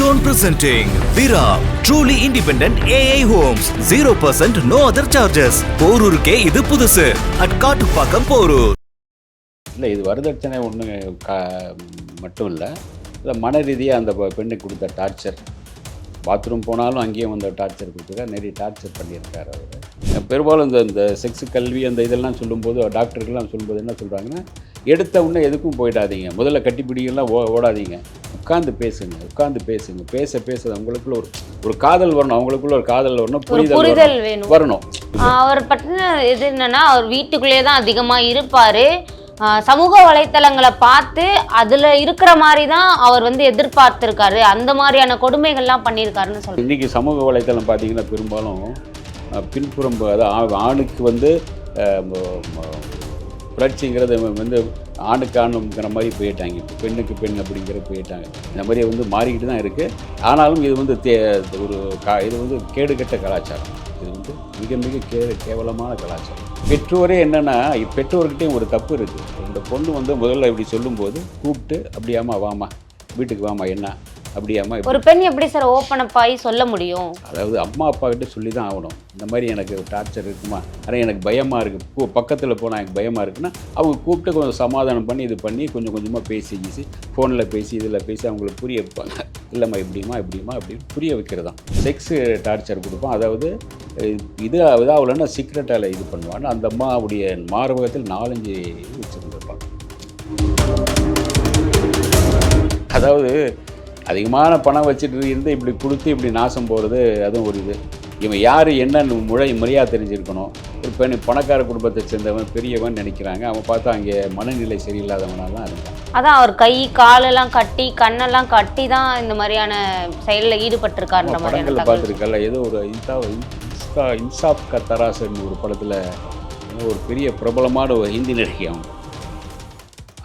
Keystone presenting Vira, truly independent AI homes. 0% no other charges. போரூருக்கே இது புதுசு. at Kattupakkam Porur. இல்லை, இது வரதட்சணை ஒன்று மட்டும் இல்லை. இல்லை, மன ரீதியாக அந்த பெண்ணுக்கு கொடுத்த டார்ச்சர், பாத்ரூம் போனாலும் அங்கேயும் வந்து டார்ச்சர் கொடுத்துருக்காரு. நிறைய டார்ச்சர் பண்ணியிருக்காரு அவர். பெரும்பாலும் இந்த செக்ஸ் கல்வி அந்த இதெல்லாம் சொல்லும்போது, டாக்டர்கள்லாம் சொல்லும்போது என்ன சொல்கிறாங்கன்னா, எடுத்த உடனே எதுக்கும் போயிடாதீங்க, முதல்ல கட்டிப்பிடிக்கலாம் ஓடாதீங்க, உட்காந்து பேசுங்க, பேச அவங்களுக்குள்ள ஒரு காதல் வரணும், அவங்களுக்குள்ள ஒரு காதல் வரணும், புரிதல் வரணும். அவர் பற்றின இது என்னன்னா, அவர் வீட்டுக்குள்ளேயே தான் அதிகமாக இருப்பார். சமூக வலைத்தளங்களை பார்த்து அதில் இருக்கிற மாதிரி தான் அவர் வந்து எதிர்பார்த்துருக்காரு. அந்த மாதிரியான கொடுமைகள்லாம் பண்ணியிருக்காருன்னு சொல்லுங்கள். இன்றைக்கி சமூக வலைத்தளம் பார்த்தீங்கன்னா பெரும்பாலும் பின்புறம், அதாவது ஆணுக்கு வந்து புரட்சிங்கிறது வந்து ஆணுக்கு ஆணுங்கிற மாதிரி போயிட்டாங்க, இப்போ பெண்ணுக்கு பெண் அப்படிங்கிற போயிட்டாங்க. இந்த மாதிரி வந்து மாறிக்கிட்டு தான் இருக்குது. ஆனாலும் இது வந்து இது வந்து கேடுகட்ட கலாச்சாரம். இது வந்து மிக மிக கேவலமான கலாச்சாரம். பெற்றோரே என்னென்னா, பெற்றோர்கிட்டையும் ஒரு தப்பு இருக்குது. இந்த பொண்ணு வந்து முதல்ல இப்படி சொல்லும்போது கூப்பிட்டு, அப்படியாம்மா வாமா, வீட்டுக்கு வாமா, என்ன அப்படியாம்மா. ஒரு பெண் எப்படி சார் ஓப்பன் அப் ஆகி சொல்ல முடியும்? அதாவது அம்மா அப்பா கிட்ட சொல்லி தான் ஆகணும். இந்த மாதிரி எனக்கு டார்ச்சர் இருக்குமா, ஆனால் எனக்கு பயமாக இருக்குது, பக்கத்தில் போனால் எனக்கு பயமாக இருக்குன்னா அவங்க கூப்பிட்டு கொஞ்சம் சமாதானம் பண்ணி இது பண்ணி கொஞ்சம் கொஞ்சமாக பேசி ஃபோனில் பேசி இதில் பேசி அவங்களுக்கு புரிய வைப்பாங்க. இல்லைம்மா இப்படிமா அப்படின்னு புரிய வைக்கிறது தான். செக்ஸு டார்ச்சர் கொடுப்போம். அதாவது இதாகலன்னா சீக்ரெட்டால் இது பண்ணுவாங்க. அந்த அம்மாவுடைய மார்பகத்தில் 4-5 வச்சுருந்துருப்பாங்க. அதாவது அதிகமான பணம் வச்சுட்டு இருந்து இப்படி கொடுத்து இப்படி நாசம் போகிறது, அதுவும் ஒரு இது. இவன் யார் என்னன்னு முறையாக தெரிஞ்சிருக்கணும். ஒரு பணக்கார குடும்பத்தை சேர்ந்தவன் பெரியவன் நினைக்கிறாங்க. அவன் பார்த்தா அங்கே மனநிலை சரியில்லாதவனாக தான் இருந்தான். அதான் அவர் கை காலெல்லாம் கட்டி கண்ணெல்லாம் கட்டி தான் இந்த மாதிரியான செயலில் ஈடுபட்டிருக்காருன்ற மாதிரி படங்களில் பார்த்துருக்கல. ஏதோ ஒரு இன்சாஃப் கா தராசன்னு ஒரு படத்தில் ஒரு பெரிய பிரபலமான ஒரு ஹிந்தி நடிகை, அவங்க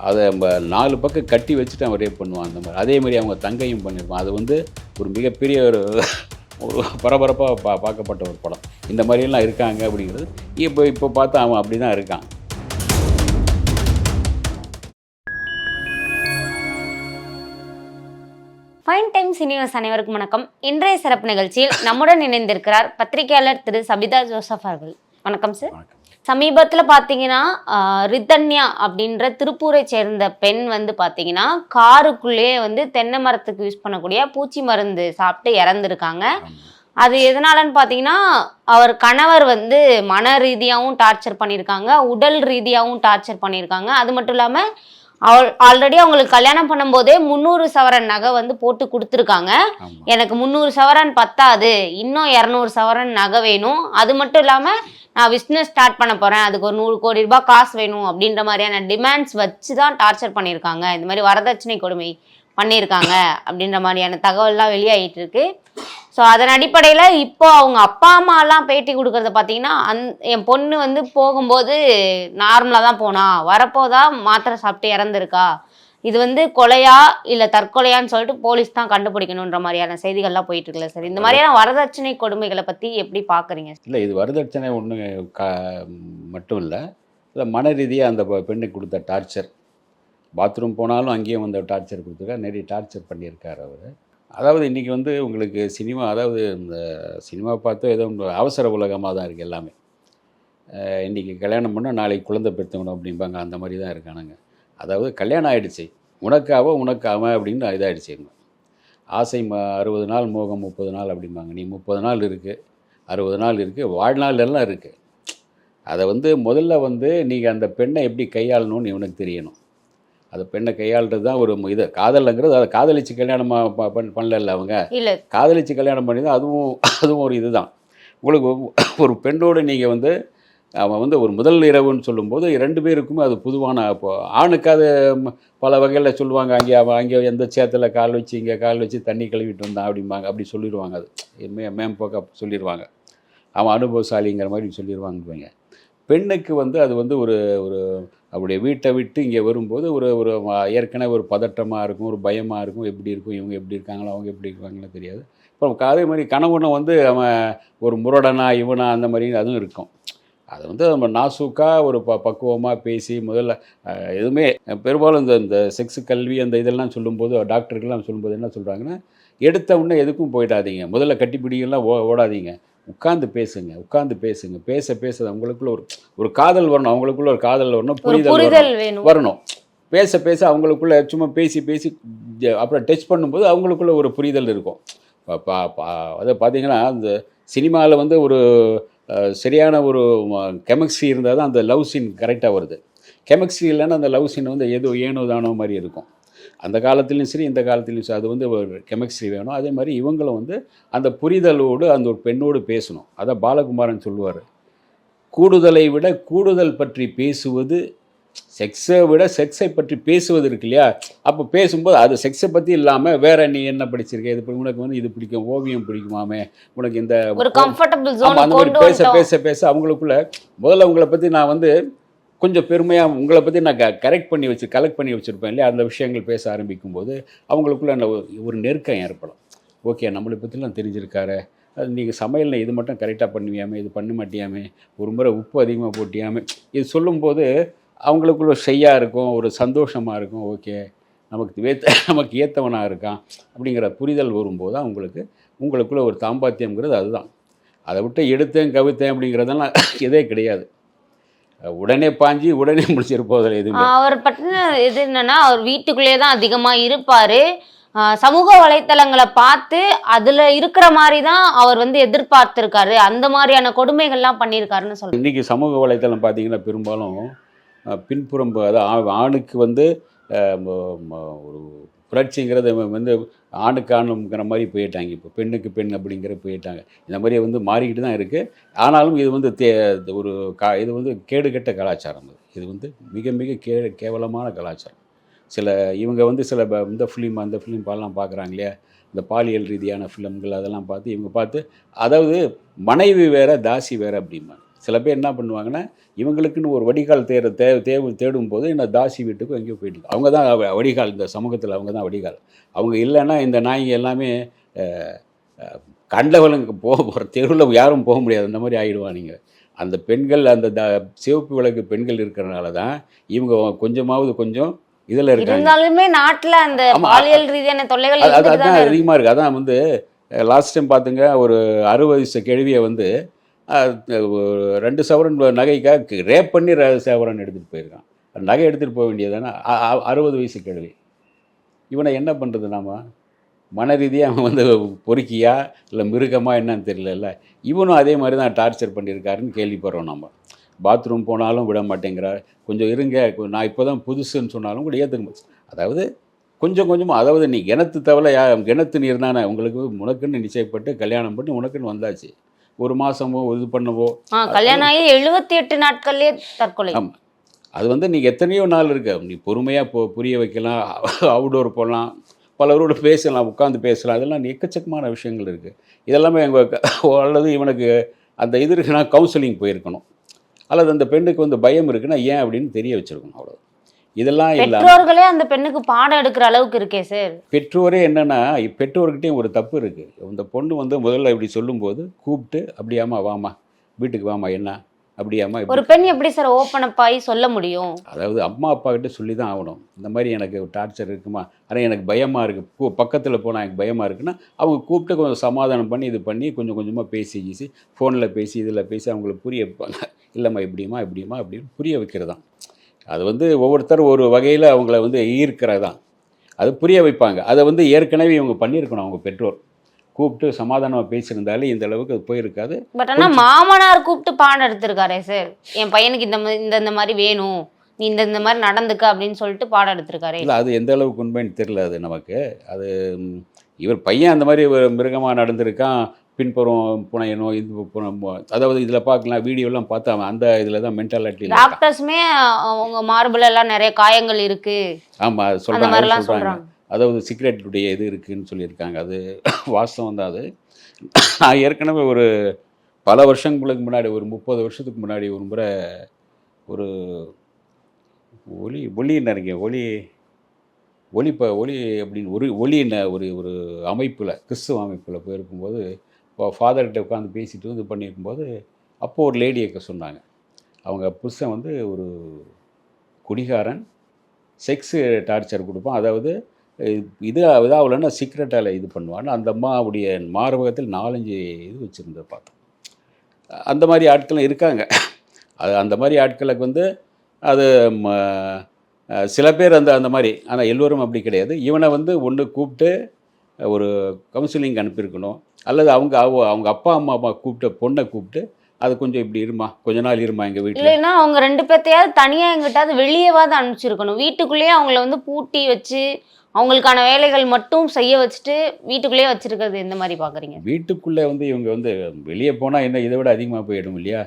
அதை 4 பக்கம் கட்டி வச்சுட்டு அவன் ரேப் பண்ணுவான். அந்த மாதிரி அதே மாதிரி அவங்க தங்கையும் பண்ணியிருப்பான். அது வந்து ஒரு மிகப்பெரிய ஒரு பரபரப்பாக பார்க்கப்பட்ட ஒரு படம். இந்த மாதிரியெல்லாம் இருக்காங்க அப்படிங்கிறது இப்போ பார்த்தா அவன் அப்படி தான் இருக்கான். ஃபைன் டைம்ஸ் யூனிவர்ஸ் அனைவருக்கும் வணக்கம். இன்றைய சிறப்பு நிகழ்ச்சியில் நம்முடன் இணைந்திருக்கிறார் பத்திரிகையாளர் திரு சபிதா ஜோசப் அவர்கள். வணக்கம் சார். சமீபத்தில் பார்த்தீங்கன்னா ரிதன்யா அப்படின்ற திருப்பூரை சேர்ந்த பெண் வந்து பார்த்தீங்கன்னா காருக்குள்ளேயே வந்து தென்னை மரத்துக்கு யூஸ் பண்ணக்கூடிய பூச்சி மருந்து சாப்பிட்டு இறந்துருக்காங்க. அது எதனாலன்னு பார்த்தீங்கன்னா, அவர் கணவர் வந்து மன ரீதியாகவும் டார்ச்சர் பண்ணியிருக்காங்க, உடல் ரீதியாகவும் டார்ச்சர் பண்ணியிருக்காங்க. அது மட்டும் இல்லாமல் ஆல்ரெடி அவங்களுக்கு கல்யாணம் பண்ணும்போதே 300 சவரன் நகை வந்து போட்டு கொடுத்துருக்காங்க. எனக்கு 300 சவரன் பத்தாது, இன்னும் 200 சவரன் நகை வேணும், அது மட்டும் இல்லாமல் நான் பிஸ்னஸ் ஸ்டார்ட் பண்ண போகிறேன், அதுக்கு ஒரு 100 கோடி ரூபாய் காசு வேணும் அப்படின்ற மாதிரியான டிமாண்ட்ஸ் வச்சு தான் டார்ச்சர் பண்ணியிருக்காங்க. இந்த மாதிரி வரதட்சணை கொடுமை பண்ணியிருக்காங்க அப்படின்ற மாதிரியான தகவல்லாம் வெளியாகிட்டு இருக்கு. ஸோ அதன் அடிப்படையில் இப்போ அவங்க அப்பா அம்மாலாம் பேட்டி கொடுக்கறத பார்த்தீங்கன்னா, என் பொண்ணு வந்து போகும்போது நார்மலாக தான் போனா, வரப்போதா மாத்திரை சாப்பிட்டு இறந்துருக்கா, இது வந்து கொலையா இல்லை தற்கொலையான்னு சொல்லிட்டு போலீஸ் தான் கண்டுபிடிக்கணுன்ற மாதிரியான செய்திகள்லாம் போயிட்டு இருக்குல்ல சார். இந்த மாதிரியான வரதட்சணை கொடுமைகளை பற்றி எப்படி பார்க்குறீங்க? இல்லை, இது வரதட்சணை ஒன்று மட்டும் இல்லை. இல்லை, மன ரீதியாக அந்த பெண்ணுக்கு கொடுத்த டார்ச்சர், பாத்ரூம் போனாலும் அங்கேயும் வந்து டார்ச்சர் கொடுத்துருக்காரு. நிறைய டார்ச்சர் பண்ணியிருக்கார் அவர். அதாவது இன்றைக்கி வந்து உங்களுக்கு சினிமா, அதாவது இந்த சினிமா பார்த்தோ ஏதோ அவசர உலகமாக தான் இருக்குது எல்லாமே. இன்றைக்கி கல்யாணம் பண்ணால் நாளைக்கு குழந்தை பெற்றுக்கணும் அப்படிம்பாங்க. அந்த மாதிரி தான் இருக்கானுங்க. அதாவது கல்யாணம் ஆகிடுச்சு, உனக்காக அவன் அப்படின்னு இதாகிடுச்சு. ஆசை 60 நாள், மோகம் 30 நாள் அப்படிம்பாங்க. நீ 30 நாள் இருக்குது, 60 நாள் இருக்குது, வாழ்நாள் எல்லாம் இருக்குது. அதை வந்து முதல்ல வந்து நீங்கள் அந்த பெண்ணை எப்படி கையாளணும்னு இவனுக்கு தெரியணும். அந்த பெண்ணை கையாளுறது தான் ஒரு இது. காதல்ங்கிறது அதை காதலிச்சு கல்யாணம் பண்ணல, அவங்க இல்லை காதலிச்சு கல்யாணம் பண்ணி தான். அதுவும் ஒரு இது தான். உங்களுக்கு ஒரு பெண்ணோடு நீங்கள் வந்து அவன் வந்து ஒரு முதல் இரவுன்னு சொல்லும்போது 2 பேருக்குமே அது பொதுவான. இப்போ ஆணுக்கு அது பல வகையில் சொல்லுவாங்க. அங்கே எந்த சேத்தில் கால் வச்சு இங்கே கால் வச்சு தண்ணி கழுவிட்டு வந்தான் அப்படிம்பாங்க. அப்படி சொல்லிடுவாங்க. அது மேம்போக்க சொல்லிடுவாங்க. அவன் அனுபவசாலிங்கிற மாதிரி சொல்லிடுவாங்க. பெண்ணுக்கு வந்து அது வந்து ஒரு அவருடைய வீட்டை விட்டு இங்கே வரும்போது ஒரு ஏற்கனவே ஒரு பதட்டமாக இருக்கும், ஒரு பயமாக இருக்கும். எப்படி இருக்கும், இவங்க எப்படி இருக்காங்களோ அவங்க எப்படி இருக்காங்களோ தெரியாது. இப்போ அதே மாதிரி கணவனை வந்து அவன் ஒரு முரடனா இவனா அந்த மாதிரி அதுவும் இருக்கும். அதை வந்து நம்ம நாசூக்காக ஒரு பக்குவமாக பேசி முதல்ல எதுவுமே பெரும்பாலும் இந்த செக்ஸ் கல்வி அந்த இதெல்லாம் சொல்லும்போது, டாக்டர்கள்லாம் சொல்லும்போது என்ன சொல்கிறாங்கன்னா, எடுத்த உடனே எதுக்கும் போயிடாதீங்க, முதல்ல கட்டிப்பிடிங்கெல்லாம் ஓடாதீங்க, உட்காந்து பேசுங்க. பேச பேச அவங்களுக்குள்ள ஒரு காதல் வரணும், அவங்களுக்குள்ள ஒரு காதல் வரணும், புரிதல் வரணும். பேச பேச அவங்களுக்குள்ள சும்மா பேசி அப்புறம் டச் பண்ணும்போது அவங்களுக்குள்ள ஒரு புரிதல் இருக்கும். அதை பார்த்தீங்கன்னா அந்த சினிமாவில் வந்து ஒரு சரியான ஒரு கெமிஸ்ட்ரி இருந்தால் தான் அந்த லவ் சீன் கரெக்டாக வருது. கெமிஸ்ட்ரி இல்லைன்னா அந்த லவ் சீன் வந்து ஏனோ தானோ மாதிரி இருக்கும். அந்த காலத்துலேயும் சரி இந்த காலத்துலேயும் சரி அது வந்து ஒரு கெமிஸ்ட்ரி வேணும். அதே மாதிரி இவங்களும் வந்து அந்த புரிதலோடு அந்த ஒரு பெண்ணோடு பேசணும். அதான் பாலகுமாரன் சொல்லுவார், கூடுதலை விட கூடுதல் பற்றி பேசுவது, செக்ஸை விட செக்ஸை பற்றி பேசுவது இருக்கு இல்லையா. அப்போ பேசும்போது அது செக்ஸை பற்றி இல்லாமல் வேற நீ என்ன படிச்சிருக்க, இது உனக்கு வந்து இது பிடிக்கும், ஓவியம் பிடிக்குமாமே, உனக்கு இந்த அந்த மாதிரி பேச பேச பேச அவங்களுக்குள்ள முதல்ல அவங்கள பற்றி நான் வந்து கொஞ்சம் பெருமையாக உங்களை பற்றி நான் கலெக்ட் பண்ணி வச்சுருப்பேன் இல்லையா. அந்த விஷயங்கள் பேச ஆரம்பிக்கும் போது அவங்களுக்குள்ள ஒரு நெருக்கம் ஏற்படும். ஓகே, நம்மளை பற்றிலாம் தெரிஞ்சிருக்காரு, அது நீங்கள் சமையலில் இது மட்டும் கரெக்டாக பண்ணுவியாமே, இது பண்ண மாட்டியாமே, ஒரு முறை உப்பு அதிகமாக போட்டியாமே, இது சொல்லும்போது அவங்களுக்குள்ள ஷையாக இருக்கும், ஒரு சந்தோஷமாக இருக்கும். ஓகே, நமக்கு ஏற்றவனாக இருக்கான் அப்படிங்கிற புரிதல் வரும்போது உங்களுக்குள்ள ஒரு தாம்பாத்தியம்ங்கிறது அதுதான். அதை விட்டு எடுத்தேன் கவித்தேன் அப்படிங்கிறதெல்லாம் எதே கிடையாது. உடனே பாஞ்சி உடனே முடிச்சிருப்போதில் எதுவுமே. அவர் பற்றின இது என்னன்னா, அவர் வீட்டுக்குள்ளேயே தான் அதிகமாக இருப்பார். சமூக வலைத்தளங்களை பார்த்து அதில் இருக்கிற மாதிரி தான் அவர் வந்து எதிர்பார்த்துருக்காரு, அந்த மாதிரியான கொடுமைகள்லாம் பண்ணியிருக்காருன்னு சொல்லுங்கள். இன்றைக்கி சமூக வலைத்தளம் பார்த்தீங்கன்னா பெரும்பாலும் பின்புறம், அதாவது ஆணுக்கு வந்து ஒரு புரட்சிங்கிறத வந்து ஆணுக்கு ஆணுங்கிற மாதிரி போயிட்டாங்க. இப்போ பெண்ணுக்கு பெண் அப்படிங்கிற போயிட்டாங்க. இந்த மாதிரி வந்து மாறிக்கிட்டு தான் இருக்குது. ஆனாலும் இது வந்து ஒரு இது வந்து கேடுகெட்ட கலாச்சாரம். இது வந்து மிக மிக கேவலமான கலாச்சாரம். இவங்க வந்து சில இந்த ஃபிலிம் அந்த ஃபிலிம் பாலாம் பார்க்குறாங்க இல்லையா, இந்த பாலியல் ரீதியான ஃபிலிம்கள் அதெல்லாம் பார்த்து இவங்க பார்த்து, அதாவது மனைவி வேற தாசி வேற அப்படிம்பாங்க. சில பேர் என்ன பண்ணுவாங்கன்னா, இவங்களுக்குன்னு ஒரு வடிகால் தேடும் போது என்ன தாசி வீட்டுக்கும் எங்கேயோ போயிட்டு அவங்க தான் வடிகால், இந்த சமூகத்தில் அவங்க தான் வடிகால். அவங்க இல்லைன்னா இந்த நாய்ங்க எல்லாமே கண்டவளுங்க போகிற தெருவில் யாரும் போக முடியாது, அந்த மாதிரி ஆகிடுவானுங்க. அந்த பெண்கள் அந்த சிவப்பு விளக்கு பெண்கள் இருக்கிறனால தான் இவங்க கொஞ்சம் இதில் இருந்தாலுமே நாட்டில் அந்த பாலியல் ரீதியான தொல்லைகள் அதுதான் அதிகமாக இருக்குது. அதான் வந்து லாஸ்ட் டைம் பார்த்துங்க, ஒரு 60 வயசு கேள்வியை வந்து 2 சவரன் நகைக்காக ரேப் பண்ணி சவரன் எடுத்துகிட்டு போயிருக்கான். நகை எடுத்துகிட்டு போக வேண்டியதானே 60 வயசு கேள்வி. இவனை என்ன பண்ணுறது? நாம் மன ரீதியாக அவன் வந்து பொறுக்கியா இல்லை மிருகமா என்னன்னு தெரியல. இவனும் அதே மாதிரி தான் டார்ச்சர் பண்ணியிருக்காருன்னு கேள்விப்படுறோம். நம்ம பாத்ரூம் போனாலும் விட மாட்டேங்கிறார், கொஞ்சம் இருங்க, நான் இப்போ தான் புதுசுன்னு சொன்னாலும் கூட ஏற்றுக்க. அதாவது கொஞ்சமாக, அதாவது நீ கிணத்து தவிர கிணத்து நீர் தானே உங்களுக்கு, உனக்குன்னு நிச்சயப்பட்டு கல்யாணம் பண்ணி உனக்குன்னு வந்தாச்சு, ஒரு மாதமோ இது பண்ணவோ கல்யாணம் ஆகி 78 நாட்கள்லேயே தற்கொலை. ஆமாம், அது வந்து நீங்கள் எத்தனையோ நாள் இருக்க, நீ பொறுமையாக புரிய வைக்கலாம், அவுடோர் போகலாம், பலரோடு பேசலாம், உட்காந்து பேசலாம், அதெல்லாம் எக்கச்சக்கமான விஷயங்கள் இருக்குது. இதெல்லாமே அல்லது இவனுக்கு அந்த இது இருக்குன்னா கவுன்சிலிங் போயிருக்கணும், அல்லது அந்த பெண்ணுக்கு வந்து பயம் இருக்குன்னா ஏன் அப்படின்னு தெரிய வச்சுருக்கணும். அவ்வளோ இதெல்லாம் இல்லை. பெற்றோர்களே அந்த பெண்ணுக்கு பாடம் எடுக்கிற அளவுக்கு இருக்கே சார். பெற்றோரே என்னென்னா, பெற்றோர்கிட்டையும் ஒரு தப்பு இருக்குது. இந்த பொண்ணு வந்து முதல்ல இப்படி சொல்லும்போது கூப்பிட்டு, அப்படியாமா வாமா வீட்டுக்கு வாமா, என்ன அப்படியாமா. ஒரு பெண் எப்படி சார் ஓப்பன் அப் ஆகி சொல்ல முடியும்? அதாவது அம்மா அப்பா கிட்ட சொல்லி தான் ஆகணும், இந்த மாதிரி எனக்கு டார்ச்சர் இருக்குமா, ஆனால் எனக்கு பயமாக இருக்குது, பக்கத்தில் போனால் எனக்கு பயமாக இருக்குன்னா அவங்க கூப்பிட்டு கொஞ்சம் சமாதானம் பண்ணி இது பண்ணி கொஞ்சமாக பேசி ஃபோனில் பேசி இதில் பேசி அவங்களுக்கு புரிய வைப்பாங்க. இல்லைம்மா இப்படிமா அப்படின்னு புரிய வைக்கிறது தான். அது வந்து ஒவ்வொருத்தரும் ஒரு வகையில் அவங்கள வந்து ஈர்க்கிறது தான், அது புரிய வைப்பாங்க. அதை வந்து ஏற்கனவே இவங்க பண்ணியிருக்கணும், அவங்க பெற்றோர் கூப்பிட்டு சமாதானமாக பேசியிருந்தாலே இந்த அளவுக்கு அது போயிருக்காது. பட் ஆனால் மாமனார் கூப்பிட்டு பாடம் எடுத்திருக்காரே சார், என் பையனுக்கு இந்த மாதிரி வேணும், நீ இந்த மாதிரி நடந்துக்க அப்படின்னு சொல்லிட்டு பாடம் எடுத்திருக்காரு. இல்லை, அது எந்த அளவுக்கு உண்மைன்னு தெரியல. அது நமக்கு அது இவர் பையன் அந்த மாதிரி ஒரு மிருகமாக நடந்திருக்கான், பின்புறம் புனையணும், இது புறம், அதாவது இதில் பார்க்கலாம், வீடியோலாம் பார்த்து அவன் அந்த இதில் தான் மென்டாலிட்டி. டாக்டர்ஸுமே அவங்க மார்பிள் எல்லாம் நிறைய காயங்கள் இருக்குது, ஆமாம் அது சொல்கிறாங்க. அதாவது சிகரெட்டுடைய இது இருக்குதுன்னு சொல்லியிருக்காங்க. அது வாஸ்தவம் தான். அது நான் ஏற்கனவே ஒரு பல வருஷங்களுக்கு முன்னாடி, ஒரு 30 வருஷத்துக்கு முன்னாடி ஒரு முறை ஒரு ஒளி அப்படின்னு ஒரு அமைப்பில், கிறிஸ்துவ அமைப்பில் போயிருக்கும்போது ஃபாதர்கிட்ட உட்காந்து பேசிட்டு இது பண்ணியிருக்கும்போது அப்போது ஒரு லேடியை சொன்னாங்க, அவங்க புருஷன் வந்து ஒரு குடிகாரன், செக்ஸு டார்ச்சர் கொடுப்பான், அதாவது இது இதாகலன்னா சீக்ரெட்டால் இது பண்ணுவான்னு அந்த அம்மாவுடைய மார்பகத்தில் 4-5 இது வச்சுருந்தது பார்த்தோம். அந்த மாதிரி ஆட்களும் இருக்காங்க. அது அந்த மாதிரி ஆட்களுக்கு வந்து அது சில பேர் அந்த மாதிரி, ஆனால் எல்லோரும் அப்படி கிடையாது. இவனை வந்து ஒன்று கூப்பிட்டு ஒரு கவுன்சிலிங் அனுப்பியிருக்கணும், அல்லது அவங்க அப்பா அம்மா கூப்பிட்டு பொண்ணை கூப்பிட்டு அது கொஞ்சம் இப்படி இருமா, கொஞ்ச நாள் இருமா எங்கள் வீட்டில், இல்லைன்னா அவங்க 2 பேர்த்தையாவது தனியாக எங்கிட்டாவது வெளியேவாது அனுப்பிச்சிருக்கணும். வீட்டுக்குள்ளேயே அவங்கள வந்து பூட்டி வச்சு அவங்களுக்கான வேலைகள் மட்டும் செய்ய வச்சுட்டு வீட்டுக்குள்ளேயே வச்சிருக்கிறது எந்த மாதிரி பார்க்குறீங்க? வீட்டுக்குள்ளே வந்து இவங்க வந்து வெளியே போனால் என்ன இதை விட அதிகமாக போயிடும் இல்லையா?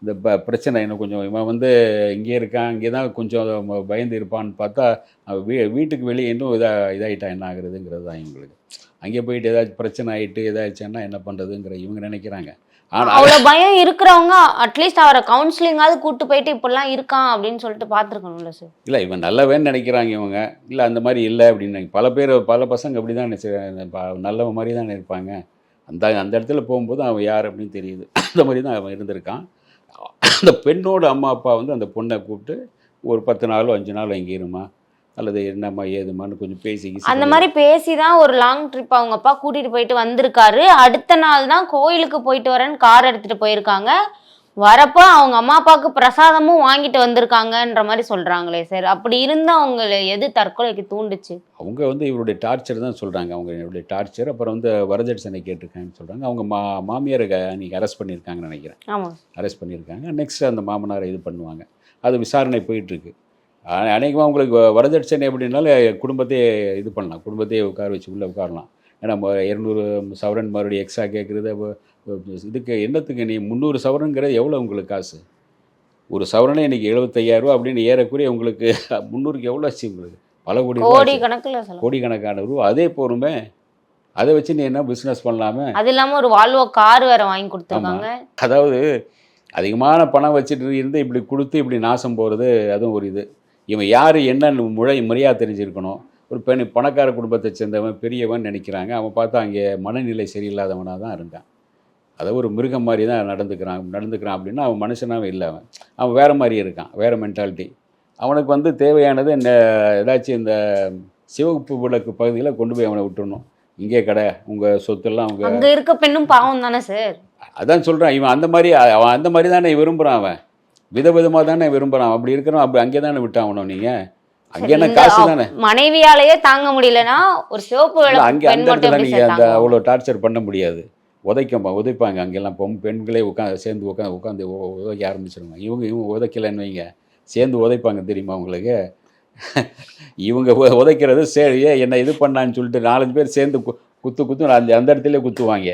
இந்த பிரச்சனை என்ன கொஞ்சம் இவன் வந்து இங்கே இருக்கான், இங்கே தான் கொஞ்சம் பயந்து இருப்பான்னு பார்த்தா வீட்டுக்கு வெளியே இன்னும் இதாகிட்டா என்ன ஆகுறதுங்கிறது தான் இவங்களுக்கு. அங்கே போயிட்டு ஏதாச்சும் பிரச்சனை ஆகிட்டு ஏதாச்சுன்னா என்ன பண்ணுறதுங்கிற இவங்க நினைக்கிறாங்க. ஆனால் அவ்வளோ பயம் இருக்கிறவங்க அட்லீஸ்ட் அவரை கவுன்சிலிங்காவது கூப்பிட்டு போயிட்டு இப்படிலாம் இருக்கான் அப்படின்னு சொல்லிட்டு பார்த்துருக்கணும்ல சார். இல்லை, இவன் நல்லவன்னு நினைக்கிறாங்க இவங்க. இல்லை அந்த மாதிரி இல்லை அப்படின்னு பல பசங்க அப்படி தான் நல்லவன் மாதிரி தான் இருப்பாங்க. அந்த இடத்துல போகும்போது அவன் யார் அப்படின்னு தெரியுது. அந்த மாதிரி தான் அவன் இருந்திருக்கான். அந்த பெண்ணோட அம்மா அப்பா வந்து அந்த பொண்ணை கூப்பிட்டு ஒரு 10 நாளோ 5 நாளோ இங்கே இருமா, அல்லது என்னம்மா ஏதுமான்னு கொஞ்சம் பேசி அந்த மாதிரி பேசி தான் ஒரு லாங் ட்ரிப் அவங்க அப்பா கூட்டிட்டு போயிட்டு வந்திருக்காரு. அடுத்த நாள் தான் கோயிலுக்கு போயிட்டு வரேன்னு கார் எடுத்துட்டு போயிருக்காங்க. வரப்போ அவங்க அம்மா அப்பாவுக்கு பிரசாதமும் வாங்கிட்டு வந்திருக்காங்கன்ற மாதிரி சொல்றாங்களே சார். அப்படி இருந்தா அவங்களை எது தற்கொலைக்கு தூண்டுச்சு? அவங்க வந்து இவருடைய டார்ச்சர் தான் சொல்றாங்க. அவங்க இவருடைய டார்ச்சர், அப்புறம் வந்து வரதட்சணை கேட்டிருக்காங்கன்னு சொல்றாங்க. அவங்க மாமியாரை அன்றைக்கி அரெஸ்ட் பண்ணியிருக்காங்கன்னு நினைக்கிறேன். ஆமாம், அரெஸ்ட் பண்ணியிருக்காங்க. நெக்ஸ்ட் அந்த மாமனாரை இது பண்ணுவாங்க. அது விசாரணை போயிட்டுருக்கு. அநேகமாக உங்களுக்கு வரதட்சணை அப்படின்னாலும் குடும்பத்தையே இது பண்ணலாம், குடும்பத்தையே உட்கார வச்சு உள்ளே உட்காரலாம். ஏன்னா 200 சவரன் மறுபடியும் எக்ஸ்ட்ரா கேட்குறது இதுக்கு என்னத்துக்கு? நீ 300 சவரனுங்கிறது எவ்வளோ உங்களுக்கு காசு? ஒரு சவரனே இன்றைக்கி 75,000 அப்படின்னு ஏறக்குறைய உங்களுக்கு 300க்கு எவ்வளோ ஆச்சு? உங்களுக்கு பல கோடி கணக்கான ரூபா. அதே போருமே, அதை வச்சு நீ என்ன பிஸ்னஸ் பண்ணலாமே? அது இல்லாமல் ஒரு வால்வோ கார் வேறு வாங்கி கொடுத்துருக்காங்க. அதாவது அதிகமான பணம் வச்சுட்டு இருந்து இப்படி கொடுத்து இப்படி நாசம் போகிறது, அதுவும் ஒரு இது. இவன் யார் என்னன்னு முறையாக தெரிஞ்சிருக்கணும். ஒரு பணக்கார குடும்பத்தை சேர்ந்தவன் பெரியவன் நினைக்கிறாங்க. அவன் பார்த்தா அங்கே மனநிலை சரியில்லாதவனாக தான் இருந்தான். அதை ஒரு மிருகம் மாதிரி தான் நடந்துக்கிறான் அப்படின்னா அவன் மனுஷனாகவே இல்லை. அவன் வேறு மாதிரி இருக்கான், வேறு மென்டாலிட்டி. அவனுக்கு வந்து தேவையானது ஏதாச்சும் இந்த சிவப்பு விளக்கு பகுதியில் கொண்டு போய் அவனை விட்டுறணும். இங்கே கடை, உங்கள் சொத்தெல்லாம் அவங்க அங்கே இருக்க பெண்ணும் பாவம் தானே சார். அதான் சொல்கிறான். அவன் அந்த மாதிரி தானே விரும்புகிறான். அவன் விதவிதமாக தானே விரும்புகிறான். அப்படி இருக்கிறான். அப்படி அங்கே தானே விட்டாகணும். நீங்கள் அங்கே என்ன காசு தானே, மனைவியாலேயே தாங்க முடியலன்னா ஒரு சிவப்பு விளக்கு அங்கே அந்த இடத்துல நீங்கள் அந்த அவ்வளோ டார்ச்சர் பண்ண முடியாது. உதைப்பாங்க. அங்கெல்லாம் பெண்களே சேர்ந்து உட்காந்து உதைக்க ஆரம்பிச்சிருவாங்க. இவங்க உதைக்கலைன்னு வைங்க, சேர்ந்து உதைப்பாங்க. தெரியுமா உங்களுக்கு? இவங்க உதைக்கிறது சரி என்ன இது பண்ணான்னு சொல்லிட்டு 4-5 பேர் சேர்ந்து குத்து அந்த இடத்துல குத்துவாங்க.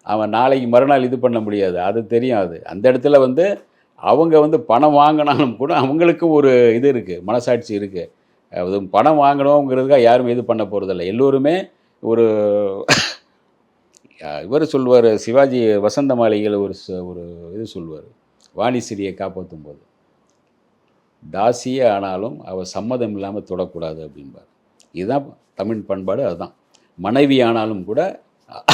அவன் நாளைக்கு மறுநாள் இது பண்ண முடியாது, அது தெரியும். அது அந்த இடத்துல வந்து அவங்க வந்து பணம் வாங்கினாலும் கூட அவங்களுக்கும் ஒரு இது இருக்குது, மனசாட்சி இருக்குது. அது பணம் வாங்கணுங்கிறதுக்காக யாரும் இது பண்ண போகிறதில்ல. எல்லோருமே ஒரு இவர் சொல்லுவார், சிவாஜி வசந்த மாளிகையில் ஒரு இது சொல்லுவார், வாணிசிரியை காப்பாற்றும் போது, தாசியே ஆனாலும் அவள் சம்மதம் இல்லாமல் தொடக்கூடாது அப்படின்பார். இதுதான் தமிழ் பண்பாடு. அதுதான் மனைவி ஆனாலும் கூட,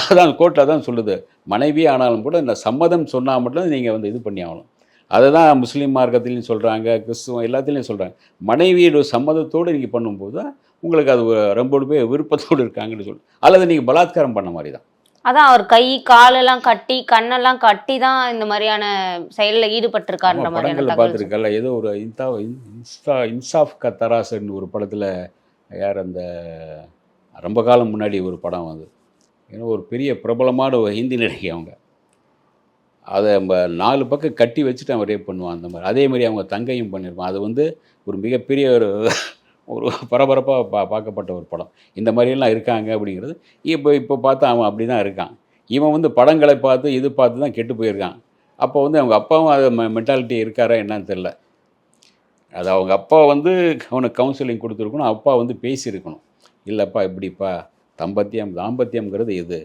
அதான் கோர்ட்டில் தான் சொல்லுது, மனைவி ஆனாலும் கூட இந்த சம்மதம் சொன்னால் மட்டும் நீங்கள் வந்து இது பண்ணி ஆகணும். அதை தான் முஸ்லீம் மார்க்கத்துலேயும் சொல்கிறாங்க, கிறிஸ்துவம் எல்லாத்துலேயும் சொல்கிறாங்க. மனைவியோட சம்மதத்தோடு நீங்கள் பண்ணும்போது தான் உங்களுக்கு அது ரொம்ப பேர் விருப்பத்தோடு இருக்காங்கன்னு சொல்லு. அல்லது நீங்கள் பலாத்காரம் பண்ண மாதிரி தான். அதான் அவர் கை காலெல்லாம் கட்டி கண்ணெல்லாம் கட்டி தான் இந்த மாதிரியான செயலில் ஈடுபட்டிருக்காருன்ற படங்களில் பார்த்துருக்கல. ஏதோ ஒரு இன்சாஃப் க தராசன்னு ஒரு படத்தில், யார் அந்த ரொம்ப காலம் முன்னாடி ஒரு படம் அது, ஏன்னா ஒரு பெரிய பிரபலமான ஒரு ஹிந்தி நடிகை. அவங்க அதை 4 பக்கம் கட்டி வச்சுட்டு அவன் ரேப் பண்ணுவான். அந்த மாதிரி அதே மாதிரி அவங்க தங்கையும் பண்ணியிருப்பான். அது வந்து ஒரு மிகப்பெரிய ஒரு பரபரப்பாக பார்க்கப்பட்ட ஒரு படம். இந்த மாதிரியெல்லாம் இருக்காங்க அப்படிங்கிறது இப்போ பார்த்தா அவன் அப்படி தான் இருக்கான். இவன் வந்து படங்களை பார்த்து தான் கெட்டு போயிருக்கான். அப்போ வந்து அவங்க அப்பாவும் அது மென்டாலிட்டி இருக்காரா என்னன்னு தெரில. அது அவங்க அப்பா வந்து அவனுக்கு கவுன்சிலிங் கொடுத்துருக்கணும், அப்பா வந்து பேசியிருக்கணும். இல்லைப்பா இப்படிப்பா, தாம்பத்தியம்ங்கிறது இது,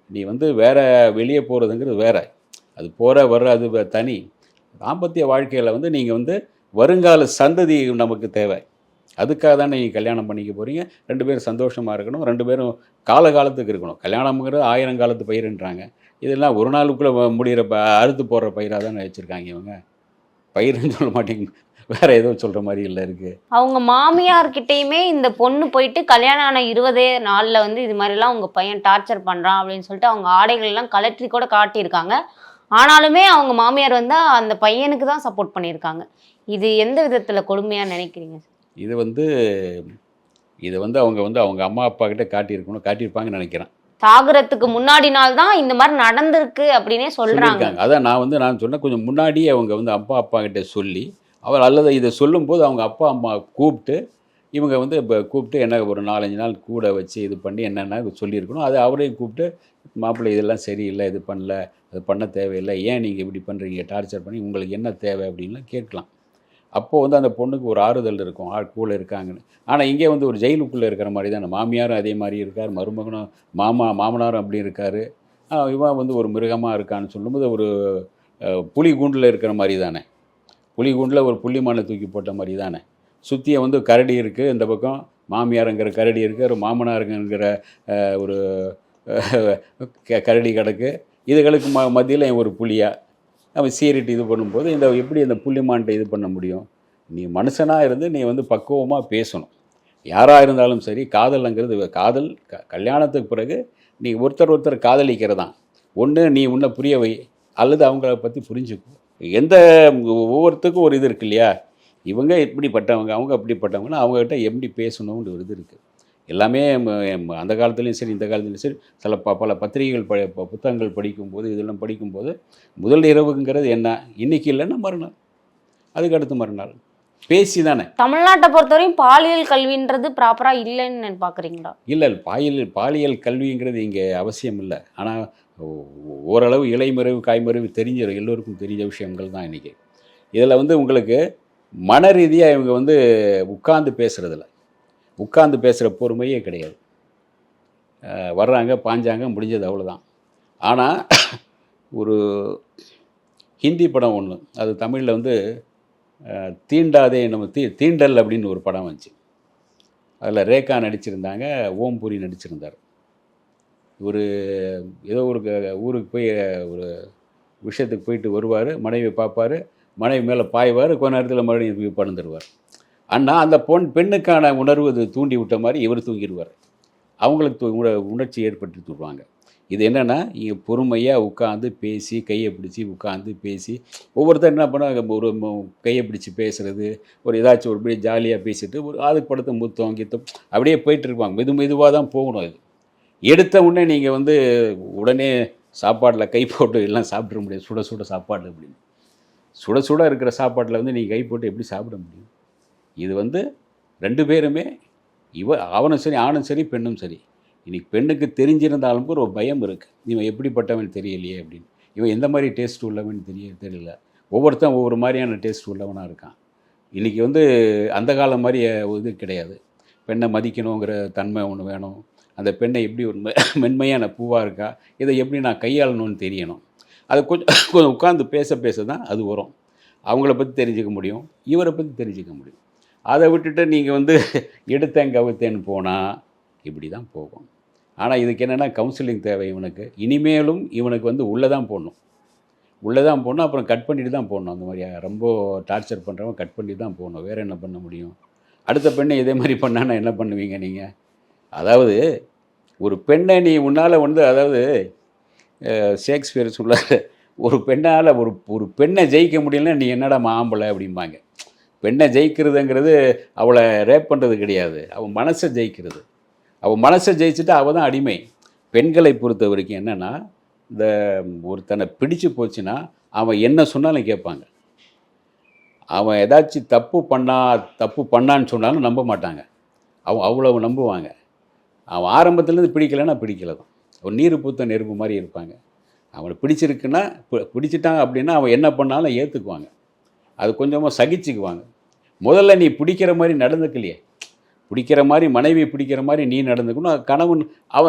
நீ வந்து வேறு வெளியே போகிறதுங்கிறது வேறு, அது வர்ற அது தனி. தாம்பத்திய வாழ்க்கையில் வந்து நீங்கள் வந்து வருங்கால சந்ததி நமக்கு தேவை. அதுக்காக தான் நீங்கள் கல்யாணம் பண்ணிக்க போகிறீங்க. 2 பேரும் சந்தோஷமாக இருக்கணும், 2 பேரும் காலகாலத்துக்கு இருக்கணும். கல்யாணம்ங்கிறது 1000 காலத்து பயிருன்றாங்க. இதெல்லாம் ஒரு நாளுக்குள்ளே முடிகிற அறுத்து போடுற பயிராக தானே வச்சுருக்காங்க இவங்க. பயிருன்னு சொல்ல மாட்டேங்க, வேற ஏதோ சொல்கிற மாதிரி இல்லை இருக்குது. அவங்க மாமியார்கிட்டயுமே இந்த பொண்ணு போயிட்டு கல்யாணம் ஆன 20 நாள்ல வந்து இது மாதிரிலாம் உங்க பையன் டார்ச்சர் பண்றான் அப்படின்னு சொல்லிட்டு அவங்க ஆடைகள் எல்லாம் கலெக்டரி கூட காட்டியிருக்காங்க. ஆனாலுமே அவங்க மாமியார் வந்து அந்த பையனுக்கு தான் சப்போர்ட் பண்ணியிருக்காங்க. இது எந்த விதத்துல கொடுமையா நினைக்கிறீங்க? இது வந்து அவங்க அவங்க அம்மா அப்பா கிட்ட காட்டியிருப்பாங்கன்னு நினைக்கிறேன். சாகுறதுக்கு முன்னாடி நாள் தான் இந்த மாதிரி நடந்திருக்கு அப்படின்னே சொல்றாங்க. அதான் நான் சொன்னேன், கொஞ்சம் முன்னாடியே அவங்க அப்பா கிட்ட சொல்லி அல்லது இதை சொல்லும்போது அவங்க அப்பா அம்மா கூப்பிட்டு இவங்க கூப்பிட்டு என்ன ஒரு 4-5 நாள் கூட வச்சு இது பண்ணி என்னென்ன சொல்லியிருக்கணும். அது அவரையும் கூப்பிட்டு, மாப்பிள்ளை இதெல்லாம் சரியில்லை, இது பண்ணல, அது பண்ண தேவையில்லை, ஏன் நீங்கள் இப்படி பண்ணுறீங்க, டார்ச்சர் பண்ணி உங்களுக்கு என்ன தேவை அப்படின்லாம் கேட்கலாம். அப்போது அந்த பொண்ணுக்கு ஒரு ஆறுதல் இருக்கும், கூட இருக்காங்கன்னு. ஆனால் இங்கே ஒரு ஜெயிலுக்குள்ளே இருக்கிற மாதிரி தான். மாமியாரும் அதே மாதிரி இருக்கார், மருமகனும் மாமனாரும் அப்படி இருக்கார். இவன் ஒரு மிருகமாக இருக்கான்னு சொல்லும்போது ஒரு புலி கூண்டில் இருக்கிற மாதிரி தானே. புலி கூண்டில் ஒரு புள்ளிமானை தூக்கி போட்ட மாதிரி தானே. சுற்றிய கரடி இருக்குது, இந்த பக்கம் மாமியாருங்கிற கரடி இருக்குது, ஒரு மாமனாருங்கிற ஒரு கரடி கிடக்கு. இதுகளுக்கு மத்தியில் ஒரு புலியா அவன் சீரிட்டு இது பண்ணும்போது எப்படி இந்த புள்ளிமான்ட்ட இது பண்ண முடியும்? நீ மனுஷனாக இருந்து நீ பக்குவமாக பேசணும். யாராக இருந்தாலும் சரி, காதல்ங்கிறது கல்யாணத்துக்கு பிறகு நீ ஒருத்தர் காதலிக்கிறதான். ஒன்று நீ உன்னை புரிய வை, அல்லது அவங்கள பற்றி புரிஞ்சுக்கும். ஒவ்வொருத்தருக்கும் ஒரு இது இருக்கு இல்லையா, இவங்க இப்படிப்பட்டவங்க, அவங்க அப்படிப்பட்டவங்கன்னா அவங்ககிட்ட எப்படி பேசணும்னு ஒரு இது இருக்குது. எல்லாமே அந்த காலத்துலேயும் சரி, இந்த காலத்துலேயும் சரி, பல பத்திரிகைகள் புத்தகங்கள் படிக்கும்போது, இதெல்லாம் படிக்கும்போது முதல் இரவுங்கிறது என்ன, இன்றைக்கி இல்லைன்னா மறுநாள், அதுக்கு அடுத்து மறுநாள் பேசி தானே. தமிழ்நாட்டை பொறுத்தவரையும் பாலியல் கல்வின்றது ப்ராப்பராக இல்லைன்னு பார்க்குறீங்களா? இல்லை, பாலியல் கல்விங்கிறது இங்கே அவசியம் இல்லை. ஆனால் ஓரளவு இலைமறைவு காய்மறைவு எல்லோருக்கும் தெரிஞ்ச விஷயங்கள் தான் இன்றைக்கி. இதில் உங்களுக்கு மன ரீதியாக இவங்க உட்கார்ந்து பேசுகிற பொறுமையே கிடையாது. வர்றாங்க, பாஞ்சாங்க, முடிஞ்சது, அவ்வளோதான். ஆனால் ஒரு ஹிந்தி படம் ஒன்று, அது தமிழில் தீண்டாதே நம்ம தீண்டல் அப்படின்னு ஒரு படம் வந்துச்சு. அதில் ரேகா நடிச்சிருந்தாங்க, ஓம்பூரி நடிச்சிருந்தார். ஏதோ ஒரு ஊருக்கு போய் ஒரு விஷயத்துக்கு போயிட்டு வருவார், மனைவியை பார்ப்பார், மனைவி மேலே பாய்வார், கொஞ்ச நேரத்தில் மறுபடியும் படுந்துருவார். ஆனால் அந்த பெண்ணுக்கான உணர்வு அது தூண்டி விட்ட மாதிரி இவர் தூங்கிடுவார். அவங்களுக்கு உணர்ச்சி ஏற்பட்டு தூடுவாங்க. இது என்னென்னா, இங்கே பொறுமையாக உட்காந்து பேசி, கையை பிடிச்சி உட்காந்து பேசி, ஒவ்வொருத்தர் என்ன பண்ணாங்க, ஒரு கையை பிடிச்சி பேசுகிறது, ஒரு ஏதாச்சும் ஒரு அப்படியே ஜாலியாக பேசிட்டு அதுக்கு படுத்த முத்தம் கீத்தம் அப்படியே போயிட்டு இருப்பாங்க. மெதுவாக தான் போகணும். இது எடுத்த உடனே நீங்கள் உடனே சாப்பாட்டில் கை போட்டு எல்லாம் சாப்பிட முடியாது. சுட சுட சாப்பாடு அப்படின்னு சுட இருக்கிற சாப்பாட்டில் நீங்கள் கை போட்டு எப்படி சாப்பிட முடியும்? இது 2 பேருமே அவனும் சரி, ஆணும் சரி, பெண்ணும் சரி. இன்றைக்கி பெண்ணுக்கு தெரிஞ்சிருந்தாலும் ஒரு பயம் இருக்குது, இவன் எப்படிப்பட்டவன் தெரியலையே அப்படின்னு, இவன் எந்த மாதிரி டேஸ்ட் உள்ளவன் தெரியல. ஒவ்வொருத்தன் ஒவ்வொரு மாதிரியான டேஸ்ட் உள்ளவனாக இருக்கான். இன்றைக்கி அந்த காலம் மாதிரி இது கிடையாது. பெண்ணை மதிக்கணுங்கிற தன்மை ஒன்று வேணும். அந்த பெண்ணை எப்படி ஒரு மென்மையான பூவாக இருக்கா, இதை எப்படி நான் கையாளணும்னு தெரியணும். அது கொஞ்சம் உட்காந்து பேச தான் அது வரும். அவங்கள பற்றி தெரிஞ்சுக்க முடியும், இவரை பற்றி தெரிஞ்சுக்க முடியும். அதை விட்டுட்டு நீங்கள் எடுத்தேன் கவுத்தேன்னு போனால் இப்படி தான் போகும். ஆனால் இதுக்கு என்னென்னா கவுன்சிலிங் தேவை இவனுக்கு. இனிமேலும் இவனுக்கு உள்ளே தான் போடணும், அப்புறம் கட் பண்ணிட்டு தான் போடணும். அந்த மாதிரி ரொம்ப டார்ச்சர் பண்ணுறவன் கட் பண்ணி தான் போகணும். வேறு என்ன பண்ண முடியும்? அடுத்த பெண்ணை இதே மாதிரி பண்ணான்னா என்ன பண்ணுவீங்க நீங்கள்? அதாவது ஒரு பெண்ணை நீ உன்னால் அதாவது ஷேக்ஸ்பியர் சொல்லார், ஒரு பெண்ணால் ஒரு பெண்ணை ஜெயிக்க முடியலன்னா நீ என்னடா ஆம்பளை அப்படிம்பாங்க. பெண்ணை ஜெயிக்கிறதுங்கிறது அவளை ரேப் பண்ணுறது கிடையாது, அவள் மனசை ஜெயிக்கிறது. அவள் மனசை ஜெயிச்சுட்டு அவள் தான் அடிமை. பெண்களை பொறுத்த வரைக்கும் என்னென்னா, இந்த ஒருத்தனை பிடிச்சு போச்சுன்னா அவன் என்ன சொன்னாலும் கேட்பாங்க. அவன் ஏதாச்சும் தப்பு பண்ணான்னு சொன்னாலும் நம்ப மாட்டாங்க. அவ்வளவு நம்புவாங்க. அவன் ஆரம்பத்துலேருந்து பிடிக்கலைன்னா பிடிக்கல தான். அவன் நீர் பூத்த நெருப்பு மாதிரி இருப்பாங்க. அவனை பிடிச்சிருக்குன்னா பிடிச்சிட்டாங்க அப்படின்னா அவன் என்ன பண்ணாலும் ஏற்றுக்குவாங்க. அது கொஞ்சமாக சகிச்சுக்குவாங்க. முதல்ல நீ பிடிக்கிற மாதிரி நடந்துக்கலையே, பிடிக்கிற மாதிரி மனைவி பிடிக்கிற மாதிரி நீ நடந்துக்கணும். கணவன்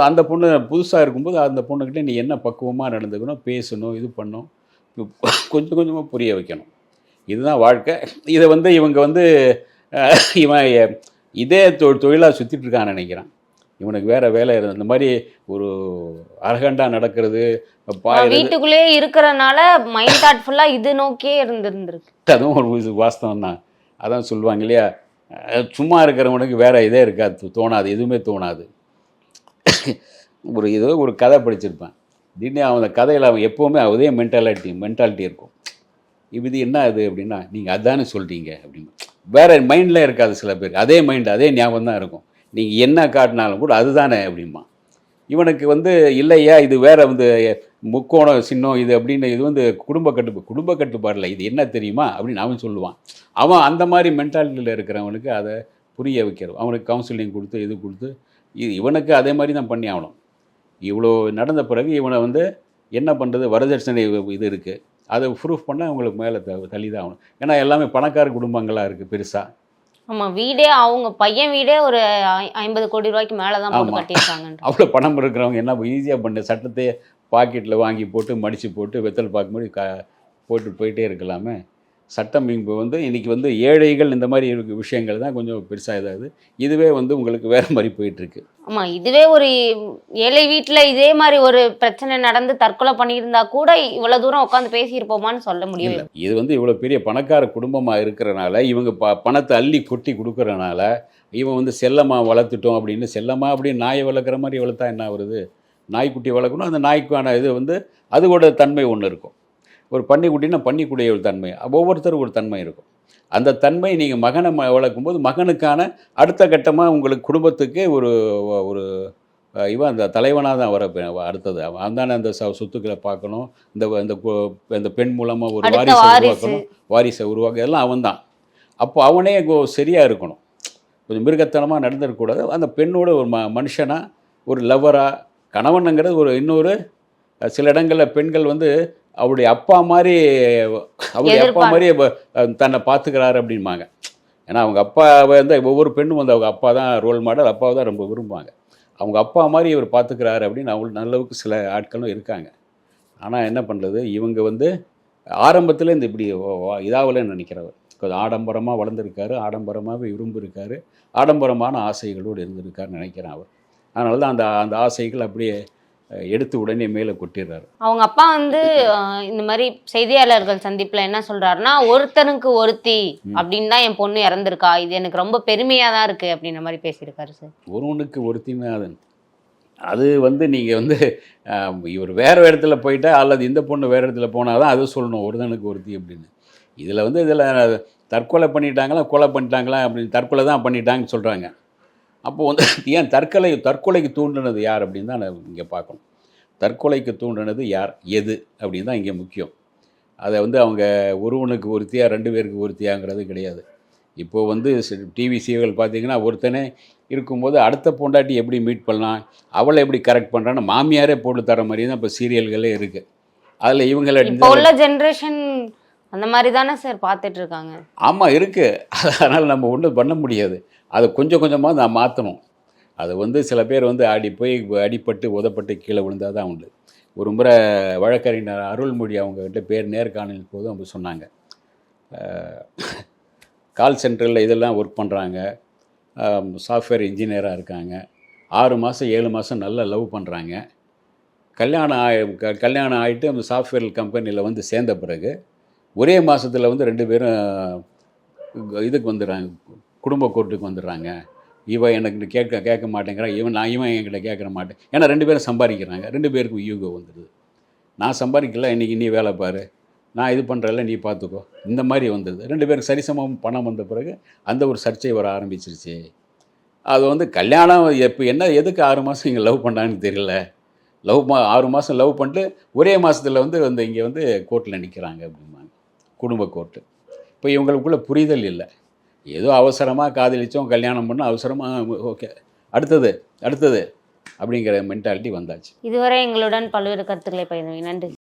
அந்த பொண்ணு புதுசாக இருக்கும்போது அந்த பொண்ணுக்கிட்ட நீ என்ன பக்குவமாக நடந்துக்கணும், பேசணும், இது பண்ணணும், கொஞ்சம் கொஞ்சமாக புரிய வைக்கணும். இதுதான் வாழ்க்கை. இதை இவங்க இவன் இதே தொழிலாக சுற்றிட்டுருக்கான்னு நினைக்கிறான். இவனுக்கு வேறு வேலை இருந்தது. இந்த மாதிரி ஒரு அரகண்டாக நடக்கிறது, வீட்டுக்குள்ளே இருக்கிறனால மைண்ட் தாட் ஃபுல்லாக இது நோக்கியே இருந்திருக்கு. அதுவும் ஒரு வாஸ்தவம் தான். அதான் சொல்லுவாங்க இல்லையா, சும்மா இருக்கிறவனுக்கு வேறு இதே இருக்காது, தோணாது, எதுவுமே தோணாது. ஏதோ ஒரு கதை படிச்சிருப்பேன், திடீர்னு அவன் அந்த கதையில் அவன் எப்போவுமே அதே மென்டாலிட்டி இருக்கும். இது என்ன அது அப்படின்னா, நீங்கள் அதானே சொல்கிறீங்க அப்படின்னு. வேறு மைண்டில் இருக்காது சில பேர், அதே மைண்டு அதே ஞாபகம் தான் இருக்கும். நீங்கள் என்ன காட்டினாலும் கூட அதுதானே அப்படிமா. இவனுக்கு இல்லையா இது வேறு முக்கோணம் சின்னம் இது அப்படின்னு, இது குடும்ப கட்டுப்பாடில் இது என்ன தெரியுமா அப்படின்னு அவன் சொல்லுவான். அவன் அந்த மாதிரி மென்டாலிட்டியில் இருக்கிறவனுக்கு அதை புரிய வைக்கிறோம், அவனுக்கு கவுன்சிலிங் கொடுத்து இது கொடுத்து இவனுக்கு அதே மாதிரி தான் பண்ணி ஆகணும். இவ்வளோ நடந்த பிறகு இவனை என்ன பண்ணுறது, வரதட்சணை இது இருக்குது, அதை ப்ரூஃப் பண்ண அவங்களுக்கு மேலே தள்ளி தான் ஆகணும். ஏன்னா எல்லாமே பணக்கார குடும்பங்களாக இருக்குது பெருசாக. ஆமாம், வீடே அவங்க பையன் வீடே ஒரு 50 கோடி ரூபாய்க்கு மேலே தான் போட்டு கட்டியிருக்காங்க. அவ்வளோ பணம் இருக்கிறவங்க என்ன ஈஸியாக பண்ண, சட்டத்தையே பாக்கெட்டில் வாங்கி போட்டு மடித்து போட்டு வெத்தல் பார்க்க மாதிரி போட்டு போயிட்டே இருக்கலாமே. சட்டம் இங்கே இன்றைக்கி ஏழைகள் இந்த மாதிரி விஷயங்கள் தான் கொஞ்சம் பெருசாக இதாகுது. இதுவே உங்களுக்கு வேறு மாதிரி போயிட்டுருக்கு. ஆமாம், இதுவே ஒரு ஏழை வீட்டில் இதே மாதிரி ஒரு பிரச்சனை நடந்து தற்கொலை பண்ணியிருந்தா கூட இவ்வளோ தூரம் உட்காந்து பேசியிருப்போமான்னு சொல்ல முடியல. இது இவ்வளோ பெரிய பணக்கார குடும்பமாக இருக்கிறனால இவங்க பணத்தை அள்ளி கொட்டி கொடுக்குறனால இவன் செல்லமாக வளர்த்துட்டோம் அப்படின்னு, செல்லமாக அப்படின்னு நாயை வளர்க்குற மாதிரி வளர்த்தா என்ன வருது, நாய்க்குட்டி வளர்க்கணும், அந்த நாய்க்கான இது அதோட தன்மை ஒன்று இருக்கும். ஒரு பன்னிக்குட்டினா பன்னிக்குடைய ஒரு தன்மை, ஒவ்வொருத்தரும் ஒரு தன்மை இருக்கும். அந்த தன்மை நீங்கள் மகனை வளர்க்கும்போது மகனுக்கான அடுத்த கட்டமாக உங்களுக்கு குடும்பத்துக்கு ஒரு ஒரு இவன் அந்த தலைவனாக தான் அடுத்தது அவன் தானே அந்த சொத்துக்களை பார்க்கணும், இந்த பெண் மூலமாக ஒரு வாரிசை உருவாக்கணும், வாரிசை உருவாக்க எல்லாம் அவன் தான். அப்போ அவனே சரியாக இருக்கணும், கொஞ்சம் மிருகத்தனமாக நடந்துடக்கூடாது. அந்த பெண்ணோட ஒரு மனுஷனாக, ஒரு லவ்வராக, கணவனுங்கிறது ஒரு இன்னொரு சில இடங்களில் பெண்கள் அவருடைய அப்பா மாதிரி தன்னை பார்த்துக்கிறாரு அப்படின்பாங்க. ஏன்னா அவங்க அப்பாவை ஒவ்வொரு பெண்ணும் அவங்க அப்பா தான் ரோல் மாடல், அப்பாவை தான் ரொம்ப விரும்புவாங்க. அவங்க அப்பா மாதிரி இவர் பார்த்துக்கிறாரு அப்படின்னு அவங்களுக்கு நல்லவுக்கு சில ஆட்களும் இருக்காங்க. ஆனால் என்ன பண்ணுறது, இவங்க ஆரம்பத்தில் இப்படி இதாகலன்னு நினைக்கிறவர். கொஞ்சம் ஆடம்பரமாக வளர்ந்துருக்காரு, ஆடம்பரமாகவே விரும்பியிருக்காரு, ஆடம்பரமான ஆசைகளோடு இருந்திருக்காருன்னு நினைக்கிறேன் அவர். அதனால தான் அந்த ஆசைகள் அப்படியே எடுத்து உடனே மேலே கொட்டிடுறாரு. அவங்க அப்பா இந்த மாதிரி செய்தியாளர்கள் சந்திப்பில் என்ன சொல்கிறாருன்னா, ஒருத்தனுக்கு ஒருத்தி அப்படின்னு தான் என் பொண்ணு இறந்துருக்கா, இது எனக்கு ரொம்ப பெருமையாக தான் இருக்குது அப்படின்ற மாதிரி பேசியிருக்காரு சார். ஒருவனுக்கு ஒருத்திமே அது நீங்கள் இவர் வேறு இடத்துல போயிட்டா அல்லது இந்த பொண்ணு வேறு இடத்துல போனால் தான் அது சொல்லணும் ஒருத்தனுக்கு ஒருத்தி அப்படின்னு. இதில் தற்கொலை பண்ணிட்டாங்களா கொலை பண்ணிட்டாங்களா அப்படின்னு, தற்கொலை தான் பண்ணிட்டாங்கன்னு சொல்கிறாங்க. அப்போது ஏன் தற்கொலைக்கு தூண்டினது யார் அப்படின்னு தான் இங்கே பார்க்கணும். தற்கொலைக்கு தூண்டினது யார், எது அப்படின்னு தான் இங்கே முக்கியம். அதை அவங்க ஒருவனுக்கு ஒருத்தியாக 2 பேருக்கு ஒருத்தியாங்கிறது கிடையாது. இப்போது டிவி சீரியல் பார்த்திங்கன்னா ஒருத்தனே இருக்கும்போது அடுத்த பொண்டாட்டி எப்படி மீட் பண்ணலாம், அவளை எப்படி கரெக்ட் பண்ணுறான்னு மாமியாரே போட்டு தர மாதிரி தான் இப்போ சீரியல்களே இருக்குது. அதில் இவங்களை இப்போ உள்ள ஜென்ரேஷன் அந்த மாதிரி தானே சார் பார்த்துட்டு இருக்காங்க. ஆமாம் இருக்குது. அதனால் நம்ம ஒன்றும் பண்ண முடியாது. அதை கொஞ்சம் கொஞ்சமாக நான் மாற்றணும். அது சில பேர் அடிப்பட்டு உதப்பட்டு கீழே விழுந்தால் தான் உண்டு. ஒரு முறை வழக்கறிஞர் அருள்மொழி அவங்ககிட்ட பேர் நேர்காணல் போது அவங்க சொன்னாங்க, கால் சென்டரில் இதெல்லாம் ஒர்க் பண்ணுறாங்க, சாஃப்ட்வேர் இன்ஜினியராக இருக்காங்க, 6 மாதம் 7 மாதம் நல்லா லவ் பண்ணுறாங்க, கல்யாணம் ஆகிட்டு அந்த சாஃப்ட்வேர் கம்பெனியில் சேர்ந்த பிறகு ஒரே மாதத்தில் 2 பேரும் இதுக்கு வந்துடுறாங்க, குடும்ப கோர்ட்டுக்கு வந்துடுறாங்க. இவன் எனக்கு கேட்க மாட்டேங்கிறான், இவன் என்கிட்ட கேட்குற மாட்டேன். ஏன்னா 2 பேரும் சம்பாதிக்கிறாங்க, 2 பேருக்கும் யூகோ வந்துடுது. நான் சம்பாதிக்கல, இன்றைக்கி நீ வேலை பாரு, நான் இது பண்ணுறல நீ பார்த்துக்கோ, இந்த மாதிரி வந்துடுது. 2 பேருக்கு சரிசமம் பணம் வந்த பிறகு அந்த ஒரு சர்ச்சை வர ஆரம்பிச்சிருச்சு. அது கல்யாணம் எதுக்கு 6 மாதம் இங்கே லவ் பண்ணான்னு தெரியல. 6 மாதம் லவ் பண்ணிட்டு ஒரே மாதத்தில் இங்கே கோர்ட்டில் நிற்கிறாங்க அப்படிம்பாங்க, குடும்ப கோர்ட்டு. இப்போ இவங்களுக்குள்ள புரிதல் இல்லை. ஏதோ அவசரமாக காதலிச்சோம், கல்யாணம் பண்ணோம், அவசரமாக ஓகே அடுத்தது அப்படிங்கிற மென்டாலிட்டி வந்தாச்சு. இதுவரை எங்களுடன் பல்வேறு கருத்துக்களை பகிர்ந்தீங்க. நன்றி.